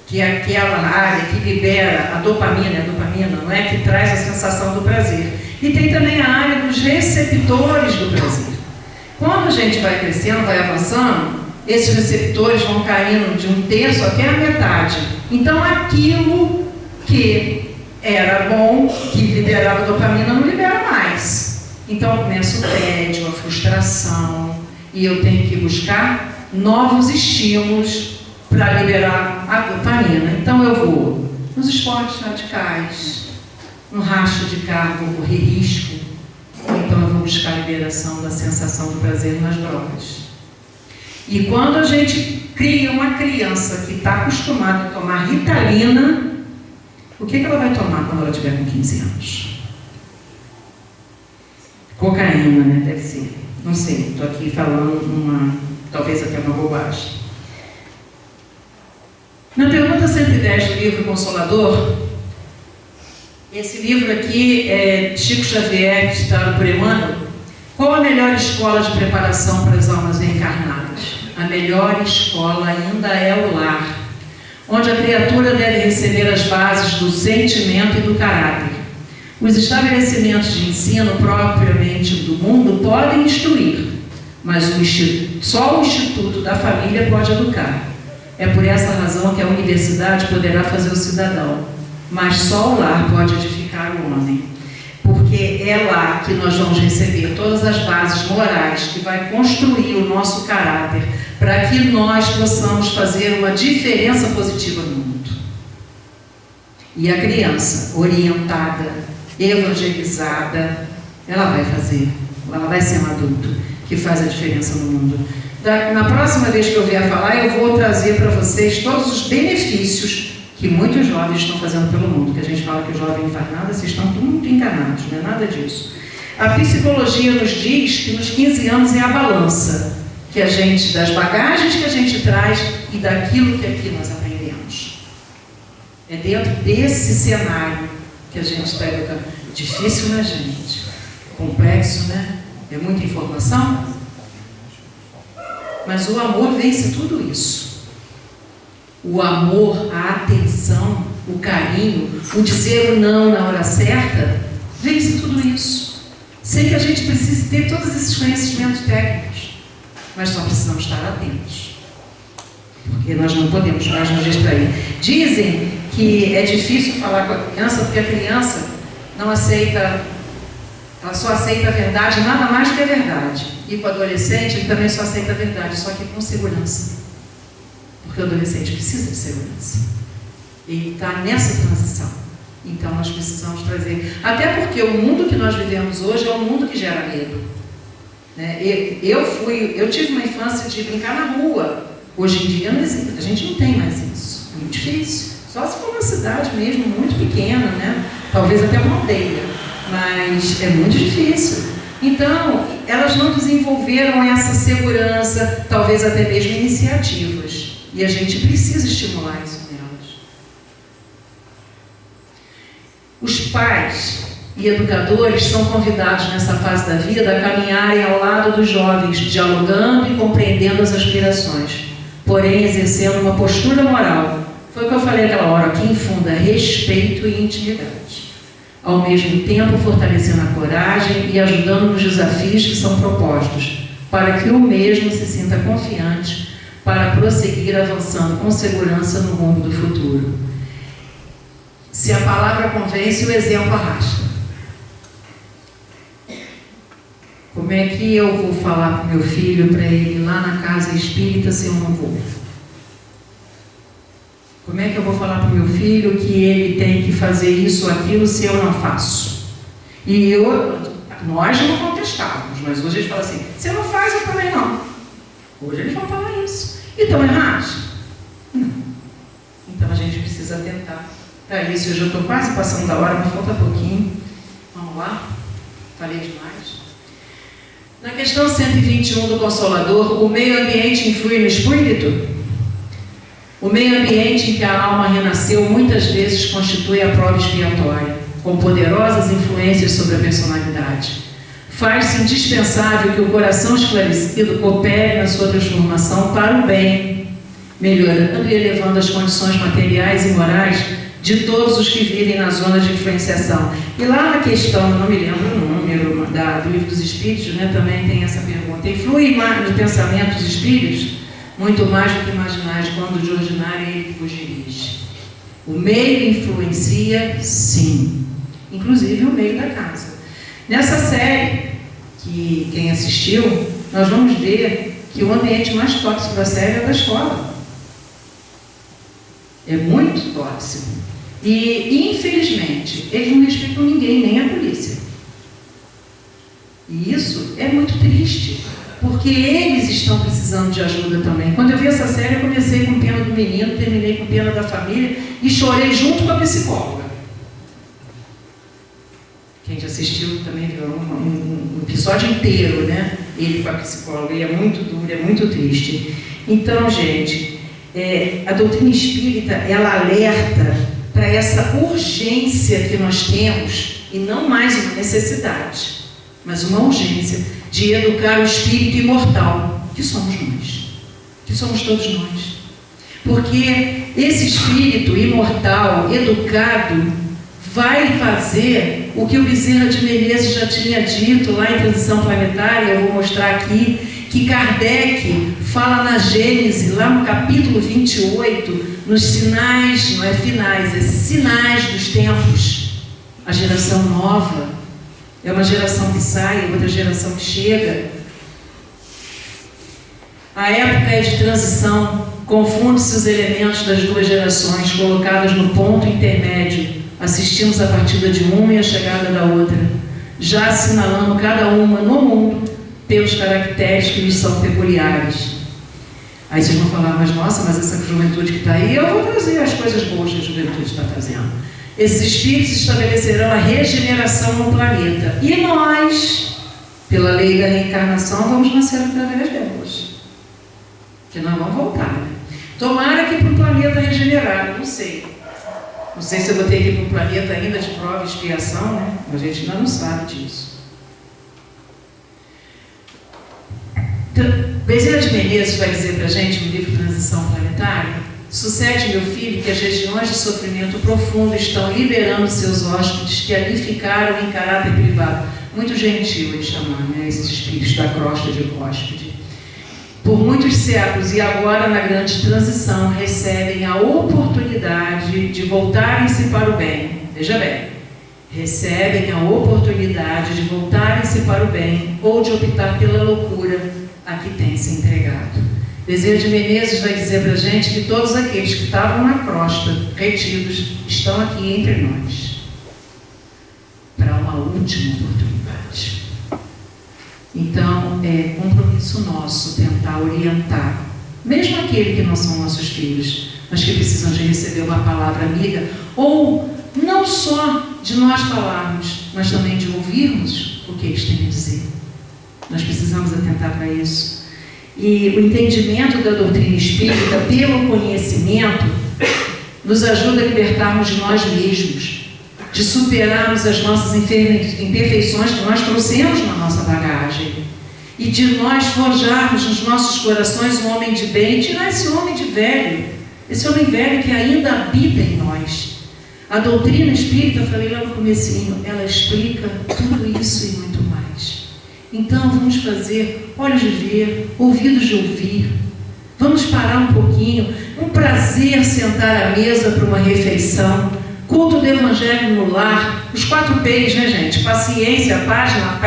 que é aquela área que libera a dopamina, não é? Que traz a sensação do prazer. E tem também a área dos receptores do prazer. Quando a gente vai crescendo, vai avançando, esses receptores vão caindo de 1/3 até a metade. Então, aquilo que era bom, que liberava dopamina, não libera mais. Então começa o tédio, a frustração, e eu tenho que buscar novos estímulos para liberar a dopamina. Então eu vou nos esportes radicais, no rastro de carro, vou correr risco, ou então eu vou buscar a liberação da sensação do prazer nas drogas. E quando a gente cria uma criança que está acostumada a tomar Ritalina, o que ela vai tomar quando ela tiver com 15 anos? Cocaína, né? Deve ser. Não sei, estou aqui falando talvez até uma bobagem. Na pergunta 110 do livro Consolador, esse livro aqui é Chico Xavier, ditado por Emmanuel. Qual a melhor escola de preparação para as almas reencarnadas? A melhor escola ainda é o lar, onde a criatura deve receber as bases do sentimento e do caráter. Os estabelecimentos de ensino propriamente do mundo podem instruir, mas só o Instituto da Família pode educar. É por essa razão que a universidade poderá fazer o cidadão, mas só o lar pode edificar o homem. Porque é lá que nós vamos receber todas as bases morais que vai construir o nosso caráter, para que nós possamos fazer uma diferença positiva no mundo. E a criança orientada, evangelizada, ela vai ser um adulto que faz a diferença no mundo. Na próxima vez que eu vier falar, eu vou trazer para vocês todos os benefícios que muitos jovens estão fazendo pelo mundo, que a gente fala que o jovem não faz nada, vocês estão muito enganados, não é nada disso. A psicologia nos diz que nos 15 anos é a balança que a gente, das bagagens que a gente traz e daquilo que aqui nós aprendemos. É dentro desse cenário que a gente está educando. Difícil, né, gente? Complexo, né? É muita informação. Mas o amor vence tudo isso. O amor, a atenção, o carinho, o dizer o não na hora certa, vence tudo isso. Sem que a gente precise ter todos esses conhecimentos técnicos. Mas só precisamos estar atentos. Porque nós não podemos mais nos distrair. Dizem que é difícil falar com a criança, porque a criança não aceita, ela só aceita a verdade, nada mais do que a verdade. E com o adolescente, ele também só aceita a verdade, só que com segurança. Porque o adolescente precisa de segurança. Ele está nessa transição. Então nós precisamos trazer. Até porque o mundo que nós vivemos hoje é um mundo que gera medo. Eu tive uma infância de brincar na rua. Hoje em dia a gente não tem mais isso. É muito difícil. Só se for uma cidade mesmo, muito pequena, né? Talvez até uma aldeia. Mas é muito difícil. Então, elas não desenvolveram essa segurança, talvez até mesmo iniciativas. E a gente precisa estimular isso nelas. Os pais e educadores são convidados nessa fase da vida a caminharem ao lado dos jovens, dialogando e compreendendo as aspirações, porém exercendo uma postura moral. Foi o que eu falei aquela hora, que infunda respeito e intimidade. Ao mesmo tempo, fortalecendo a coragem e ajudando nos desafios que são propostos, para que o mesmo se sinta confiante para prosseguir avançando com segurança no rumo do futuro. Se a palavra convence, o exemplo arrasta. Como é que eu vou falar para o meu filho, para ele ir lá na casa espírita, se eu não vou? Como é que eu vou falar para o meu filho que ele tem que fazer isso ou aquilo se eu não faço? E nós não contestávamos, mas hoje eles falam assim, você não faz, eu também não. Hoje eles vão falar isso. E estão errados? Não. Então a gente precisa atentar para isso. Eu já estou quase passando da hora, mas falta pouquinho. Vamos lá? Falei demais. Na questão 121 do Consolador, o meio ambiente influi no espírito? O meio ambiente em que a alma renasceu muitas vezes constitui a prova expiatória, com poderosas influências sobre a personalidade. Faz-se indispensável que o coração esclarecido coopere na sua transformação para o bem, melhorando e elevando as condições materiais e morais de todos os que vivem na zona de influenciação. E lá na questão, eu não me lembro o número do Livro dos Espíritos, né, também tem essa pergunta. Influi mais no pensamento dos espíritos? Muito mais do que imaginais, quando de ordinário é ele que vos dirige. O meio influencia, sim. Inclusive o meio da casa. Nessa série, que quem assistiu, nós vamos ver que o ambiente mais tóxico da série é da escola. É muito tóxico. E, infelizmente, eles não respeitam ninguém, nem a polícia. E isso é muito triste. Porque eles estão precisando de ajuda também. Quando eu vi essa série, eu comecei com pena do menino, terminei com pena da família e chorei junto com a psicóloga. Quem já assistiu também viu um episódio inteiro, né? Ele com a psicóloga, e é muito duro, é muito triste. Então, gente, a doutrina espírita, ela alerta para essa urgência que nós temos, e não mais uma necessidade, mas uma urgência, de educar o espírito imortal, que somos nós, que somos todos nós. Porque esse espírito imortal, educado, vai fazer o que o Bezerra de Menezes já tinha dito lá em Transição Planetária. Eu vou mostrar aqui, que Kardec fala na Gênese, lá no capítulo 28, nos sinais, não é finais, é sinais dos tempos. A geração nova é uma geração que sai, outra geração que chega. A época é de transição, confunde-se os elementos das duas gerações, colocadas no ponto intermédio. Assistimos a partida de uma e a chegada da outra, já assinalando cada uma no mundo pelos caracteres que lhes são peculiares. Aí vocês vão falar, mas nossa, mas essa juventude que está aí, eu vou trazer as coisas boas que a juventude está fazendo. Esses espíritos estabelecerão a regeneração no planeta. E nós, pela lei da reencarnação, vamos nascer através delas. Que nós vamos voltar. Né? Tomara que para o planeta regenerado, não sei. Não sei se eu vou ter que ir para o planeta ainda de prova e expiação, né? A gente ainda não sabe disso. Bezerra de Menezes vai dizer para a gente no livro Transição Planetária: sucede, meu filho, que as regiões de sofrimento profundo estão liberando seus hóspedes que ali ficaram em caráter privado. Muito gentil ele chamando, né, esses espíritos da crosta de hóspede. Por muitos séculos, e agora na grande transição, recebem a oportunidade de voltarem-se para o bem. Veja bem, recebem a oportunidade de voltarem-se para o bem ou de optar pela loucura a que tem se entregado. Bezerra de Menezes vai dizer para a gente que todos aqueles que estavam na crosta, retidos, estão aqui entre nós para uma última oportunidade. Então, é compromisso nosso tentar orientar, mesmo aquele que não são nossos filhos, mas que precisam de receber uma palavra amiga, ou não só de nós falarmos, mas também de ouvirmos o que eles têm a dizer. Nós precisamos atentar para isso. E o entendimento da doutrina espírita, pelo conhecimento, nos ajuda a libertarmos de nós mesmos, de superarmos as nossas imperfeições que nós trouxemos na nossa bagagem, e de nós forjarmos nos nossos corações um homem de bem, e tirar esse homem de velho, esse homem velho que ainda habita em nós. A doutrina espírita, falei lá no comecinho, ela explica tudo isso e muito mais. Então vamos fazer olhos de ver, ouvidos de ouvir. Vamos parar um pouquinho. Um prazer sentar à mesa para uma refeição. Culto do Evangelho no lar. Os 4 P's, né, gente? Paciência, página,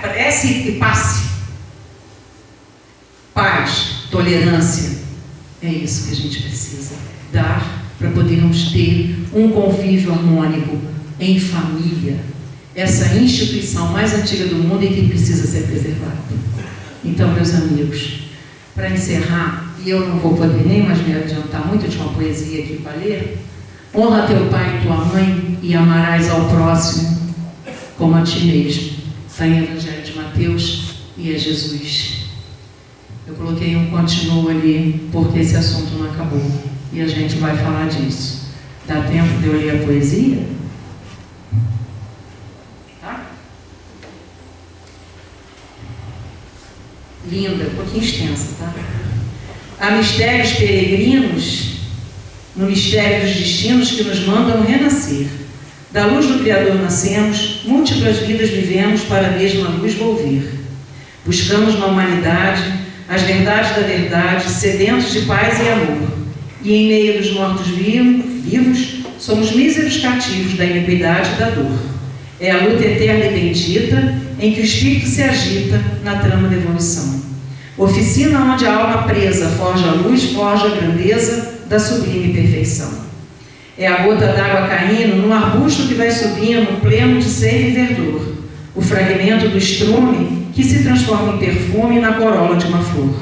prece e passe. Paz, tolerância. É isso que a gente precisa dar para podermos ter um convívio harmônico em família. Essa instituição mais antiga do mundo e que precisa ser preservada. Então, meus amigos, para encerrar, e eu não vou poder nem mais me adiantar muito de uma poesia aqui para ler, honra teu pai e tua mãe e amarás ao próximo como a ti mesmo. Está em Evangelho de Mateus e é Jesus. Eu coloquei um continuo ali porque esse assunto não acabou e a gente vai falar disso. Dá tempo de eu ler a poesia? Linda, um pouquinho extensa, tá? Há mistérios peregrinos no mistério dos destinos que nos mandam renascer. Da luz do Criador nascemos, múltiplas vidas vivemos para a mesma luz volver. Buscamos na humanidade as verdades da verdade, sedentos de paz e amor. E em meio dos mortos vivos, somos míseros cativos da iniquidade e da dor. É a luta eterna e bendita em que o espírito se agita na trama da evolução. Oficina onde a alma presa forja a luz, forja a grandeza da sublime perfeição. É a gota d'água caindo num arbusto que vai subindo, pleno de seiva e verdor. O fragmento do estrume que se transforma em perfume na corola de uma flor.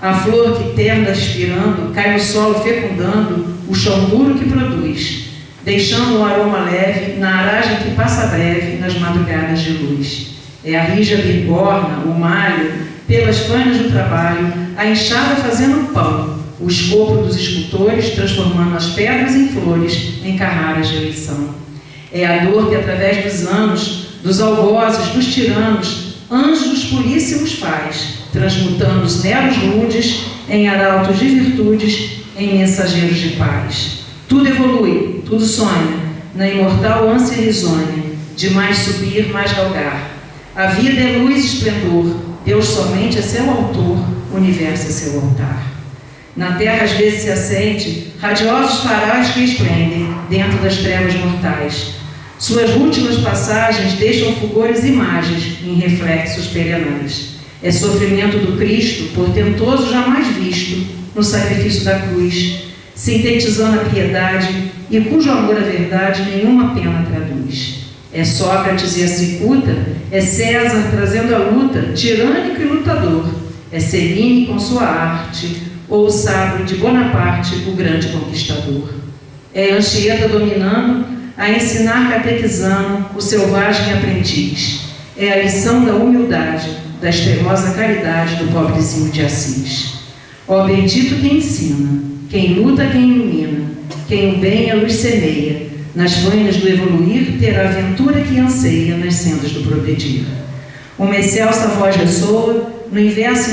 A flor que terna expirando, cai no solo fecundando o chão duro que produz, deixando um aroma leve na aragem que passa breve nas madrugadas de luz. É a rija bigorna, o malho, pelas fanas do trabalho, a enxada fazendo pão, o escopo dos escultores transformando as pedras em flores, em carraras de eleição. É a dor que através dos anos, dos algozes, dos tiranos, anjos puríssimos faz, transmutando os neros rudes em arautos de virtudes, em mensageiros de paz. Tudo evolui, tudo sonha, na imortal ânsia risonha, de mais subir, mais galgar. A vida é luz e esplendor, Deus somente é seu autor, o universo é seu altar. Na terra às vezes se acende radiosos faróis que esplendem dentro das trevas mortais. Suas últimas passagens deixam fulgores imagens em reflexos perenais. É sofrimento do Cristo, portentoso jamais visto, no sacrifício da cruz, sintetizando a piedade e cujo amor à verdade nenhuma pena traduz. É Sócrates e a cicuta, é César trazendo a luta, tirânico e lutador, é Celine com sua arte, ou o sabre de Bonaparte, o grande conquistador. É Anchieta dominando, a ensinar catequizando o selvagem aprendiz. É a lição da humildade, da extremosa caridade do pobrezinho de Assis. Ó bendito quem ensina, quem luta, quem ilumina, quem o bem a luz semeia, nas vainas do evoluir terá a aventura que anseia nas sendas do progredir. Uma excelsa voz ressoa, no universo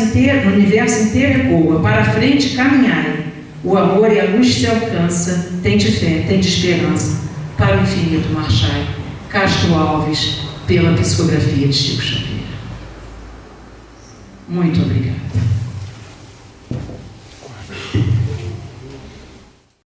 inteiro ecoa, para a frente caminhai, o amor e a luz se alcança, tem de fé, tem de esperança, para o infinito marchai. Castro Alves, pela psicografia de Chico Xavier. Muito obrigada.